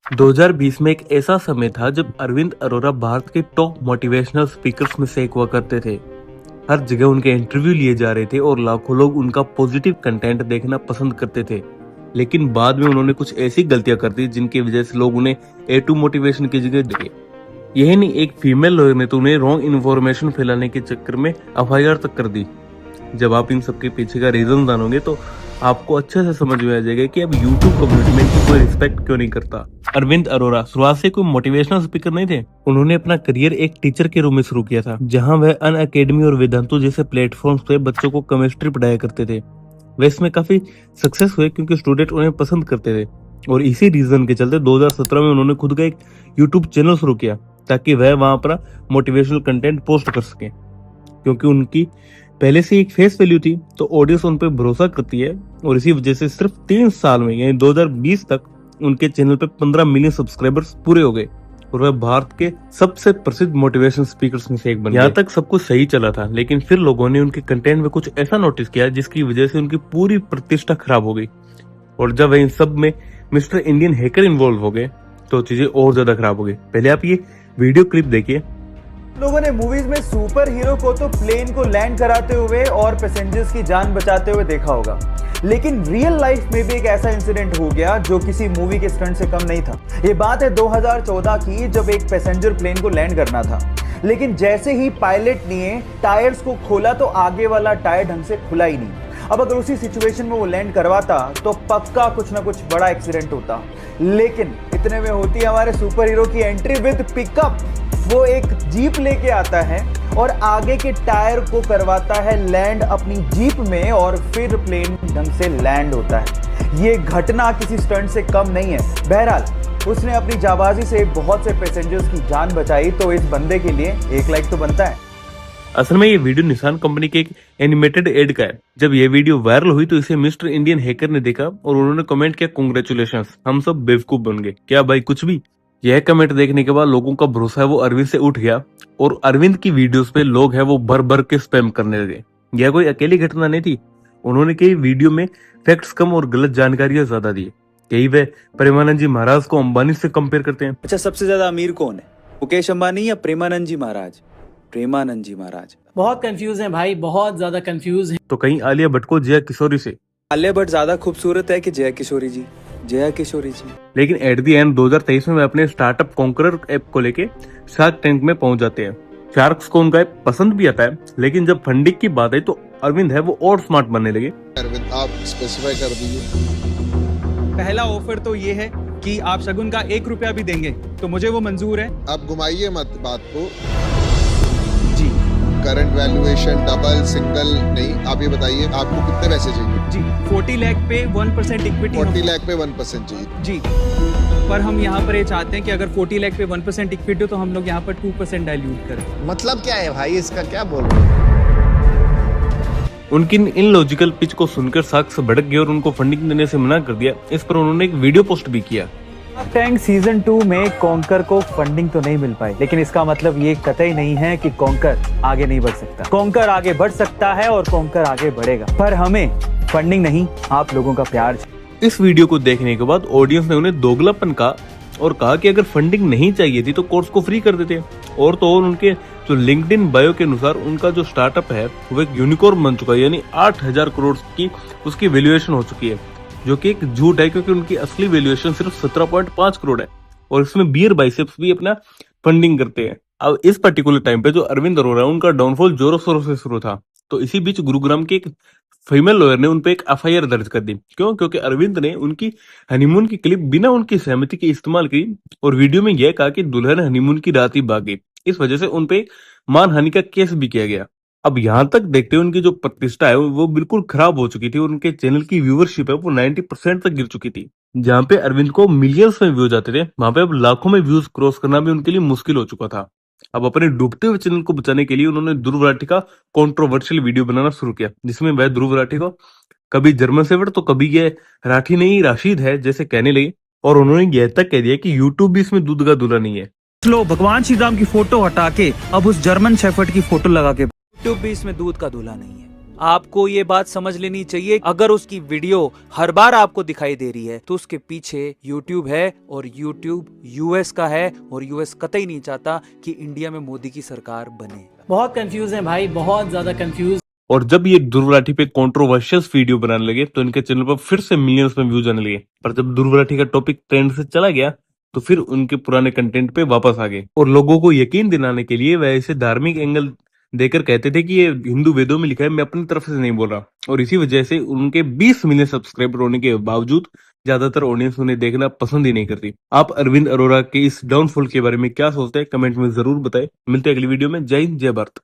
2020 में एक ऐसा समय था जब अरविंद अरोरा भारत के टॉप मोटिवेशनल स्पीकर्स में से एक हुआ करते थे। हर जगह उनके इंटरव्यू लिए जा रहे थे और लाखों लोग उनका पॉजिटिव कंटेंट देखना पसंद करते थे। लेकिन बाद में उन्होंने कुछ ऐसी गलतियां कर दी जिनकी वजह से लोग उन्हें A2 मोटिवेशन की जगह देखे। यही नहीं, एक फीमेल लॉयर ने तो उन्हें रॉन्ग इन्फॉर्मेशन फैलाने के चक्कर में FIR तक कर दी। जब आप इन सबके पीछे का रीजन जानोगे तो आपको अच्छे से समझ में आ जाएगा कि अब YouTube कम्युनिटी में इनकी कोई रिस्पेक्ट क्यों नहीं करता। अरविंद अरोरा शुरुआत से कोई मोटिवेशनल स्पीकर नहीं थे। उन्होंने अपना करियर एक टीचर के रूप में शुरू किया था, जहां वह अनअकैडमी और वेदांतु जैसे प्लेटफॉर्म्स पे बच्चों को केमिस्ट्री पढ़ाया करते थे। वे इसमें काफी सक्सेस हुए क्योंकि स्टूडेंट उन्हें पसंद करते थे और इसी रीजन के चलते 2017 में उन्होंने खुद का एक यूट्यूब चैनल शुरू किया ताकि वह वहां पर मोटिवेशनल कंटेंट पोस्ट कर सके। क्योंकि उनकी पहले से एक फेस वैल्यू थी तो ऑडियंस उन पर भरोसा करती है और इसी वजह से सिर्फ 3 साल में यानी 2020 तक उनके चैनल पे 15 मिलियन सब्सक्राइबर्स पूरे हो गए और वह भारत के सबसे प्रसिद्ध मोटिवेशन स्पीकर्स में से एक बन गए। यहाँ तक सब कुछ सही चला था, लेकिन फिर लोगों ने उनके कंटेंट में कुछ ऐसा नोटिस किया जिसकी वजह से उनकी पूरी प्रतिष्ठा खराब हो गई। और जब इन सब में मिस्टर इंडियन हैकर इन्वॉल्व हो गए तो चीजें और ज्यादा खराब हो गई। पहले आप ये वीडियो क्लिप देखिए। लोगों ने मूवीज में सुपर हीरो को तो प्लेन को लैंड कराते हुए और पैसेंजर्स की जान बचाते हुए देखा होगा, लेकिन रियल लाइफ में भी एक ऐसा इंसिडेंट हो गया जो किसी मूवी के स्टंट से कम नहीं था। ये बात है 2014 की, जब एक पैसेंजर प्लेन को लैंड करना था, लेकिन जैसे ही पायलट ने टायर्स को खोला तो आगे वाला टायर ढंग से खुला ही नहीं। अब अगर उसी सिचुएशन में वो लैंड करवाता तो पक्का कुछ ना कुछ बड़ा एक्सीडेंट होता, लेकिन इतने में होती है हमारे सुपर हीरो की एंट्री विद पिकअप। वो एक जीप लेके आता है और आगे के टायर को करवाता है लैंड अपनी जीप में और फिर प्लेन ढंग से लैंड होता है। ये घटना किसी स्टंट से कम नहीं है। बहरहाल उसने अपनी जाबाजी से बहुत से पैसेंजर्स की जान बचाई, तो इस बंदे के लिए 1 लाइक तो बनता है। असल में ये वीडियो निसान कंपनी के एक एनिमेटेड एड का है। जब ये वीडियो वायरल हुई तो इसे मिस्टर इंडियन हैकर ने देखा और उन्होंने कमेंट किया, कांग्रेचुलेशंस, हम सब बेवकूफ बन गए। क्या भाई, कुछ भी। यह कमेंट देखने के बाद लोगों का भरोसा है वो अरविंद से उठ गया और अरविंद की वीडियोस पे लोग है वो भर भर के स्पैम करने लगे। यह कोई अकेली घटना नहीं थी। उन्होंने कई वीडियो में फैक्ट्स कम और गलत जानकारियां ज्यादा दी। कई वे प्रेमानंद जी महाराज को अंबानी से कंपेयर करते हैं। अच्छा, सबसे ज्यादा अमीर कौन है, मुकेश अंबानी या प्रेमानंद जी महाराज? प्रेमानंद जी महाराज। बहुत कंफ्यूज हैं भाई, बहुत ज्यादा कंफ्यूज हैं। तो कहीं आलिया भट्ट को जया किशोरी से। आलिया भट्ट ज्यादा खूबसूरत है कि जया किशोरी जी? जया किशोरी जी। लेकिन एट दी एंड 2023 में वे अपने स्टार्टअप कॉन्करर ऐप को लेके शार्क टैंक में पहुंच जाते हैं। शार्क्स को उनका ऐप पसंद भी आता है, लेकिन जब फंडिंग की बात आई तो अरविंद है वो और स्मार्ट बनने लगे। अरविंद, आप स्पेसिफाई कर दीजिए। पहला ऑफर तो ये है कि आप शगुन का 1 रुपया भी देंगे तो मुझे वो मंजूर है। आप घुमाइए मत बात को। जी करंट वैल्यूएशन डबल सिंगल नहीं, आप ये बताइए आपको कितने पैसे चाहिए? जी 40 लाख पे 1% इक्विटी। 40 लाख पे 1% चाहिए जी, पर हम यहाँ पर ये चाहते हैं कि अगर 40 लाख पे 1% इक्विटी हो तो हम लोग यहाँ पर 2% डाइल्यूट करें। मतलब क्या है भाई, इसका क्या बोल रहे हो? उनकी इन लॉजिकल पिच को सुनकर साक्ष भड़क गए और उनको फंडिंग देने से मना कर दिया। इस पर उन्होंने एक वीडियो पोस्ट भी किया। टैंक सीजन 2 में कॉन्कर को फंडिंग तो नहीं मिल पाई, लेकिन इसका मतलब ये कतई नहीं है कि कॉन्कर आगे नहीं बढ़ सकता। कॉन्कर आगे बढ़ सकता है और कॉन्कर आगे बढ़ेगा, पर हमें फंडिंग नहीं, आप लोगों का प्यार। इस वीडियो को देखने के बाद ऑडियंस ने उन्हें दोगलापन कहा और कहा कि अगर फंडिंग नहीं चाहिए थी तो कोर्स को फ्री कर देते। और तो और उनके जो लिंक्डइन बायो के अनुसार उनका जो स्टार्टअप है वो एक यूनिकॉर्न बन चुका है, यानी 8000 करोड़ की उसकी वैल्यूएशन हो चुकी है, जो कि एक झूठ है क्योंकि उनकी असली वैल्यूएशन सिर्फ 17.5 करोड़ है और इसमें बियर बाइसेप्स भी अपना फंडिंग करते हैं। अब इस पर्टिकुलर टाइम पे जो अरविंद अरोरा उनका डाउनफॉल जोरों शोरों से शुरू था, तो इसी बीच गुरुग्राम के एक फीमेल लॉयर ने उनपे एक FIR दर्ज कर दी। क्यों? क्योंकि अरविंद ने उनकी हनीमून की क्लिप बिना उनकी सहमति के इस्तेमाल की और वीडियो में यह कहा कि दुल्हन हनीमून की रात ही भाग गई। इस वजह से उनपे मानहानि का केस भी किया गया। अब यहाँ तक देखते हुए उनकी जो प्रतिष्ठा है वो बिल्कुल खराब हो चुकी थी और उनके चैनल की व्यूअरशिप है वो 90% तक गिर चुकी थी। जहाँ पे अरविंद को मिलियंस में व्यूज आते थे, वहां पे अब लाखों में व्यूज क्रॉस करना भी उनके लिए मुश्किल हो चुका था। अब अपने डूबते हुए चैनल को बचाने के लिए उन्होंने ध्रुव राठी का कंट्रोवर्शियल वीडियो बनाना शुरू किया, जिसमें वह ध्रुव राठी को कभी जर्मन शेफर्ड तो कभी ये राठी नहीं राशिद है जैसे कहने लगे और उन्होंने यह तक कह दिया कि यूट्यूब भी इसमें दूध का दूल्हा नहीं है। लो, भगवान श्री राम की फोटो हटा के अब उस जर्मन शेफर्ड की फोटो लगा के, यूट्यूब भी इसमें दूध का दूल्हा नहीं है। आपको ये बात समझ लेनी चाहिए, अगर उसकी वीडियो हर बार आपको दिखाई दे रही है तो उसके पीछे YouTube है और YouTube US का है और US कतई नहीं चाहता कि इंडिया में मोदी की सरकार बने। बहुत कंफ्यूज हैं भाई, बहुत ज्यादा कंफ्यूज। और जब ये ध्रुव राठी पे कंट्रोवर्शियल वीडियो बनाने लगे तो इनके चैनल पर फिर से मिलियंस में व्यूज आने लगे। पर जब ध्रुव राठी का टॉपिक ट्रेंड से चला गया तो फिर उनके पुराने कंटेंट पे वापस आ गए और लोगों को यकीन दिलाने के लिए वह इसे धार्मिक एंगल देकर कहते थे कि ये हिंदू वेदों में लिखा है, मैं अपनी तरफ से नहीं बोल रहा। और इसी वजह से उनके 20 मिलियन सब्सक्राइबर होने के बावजूद ज्यादातर ऑडियंस उन्हें देखना पसंद ही नहीं करती। आप अरविंद अरोरा के इस डाउनफॉल के बारे में क्या सोचते हैं, कमेंट में जरूर बताएं। मिलते हैं अगली वीडियो में। जय हिंद, जय भारत।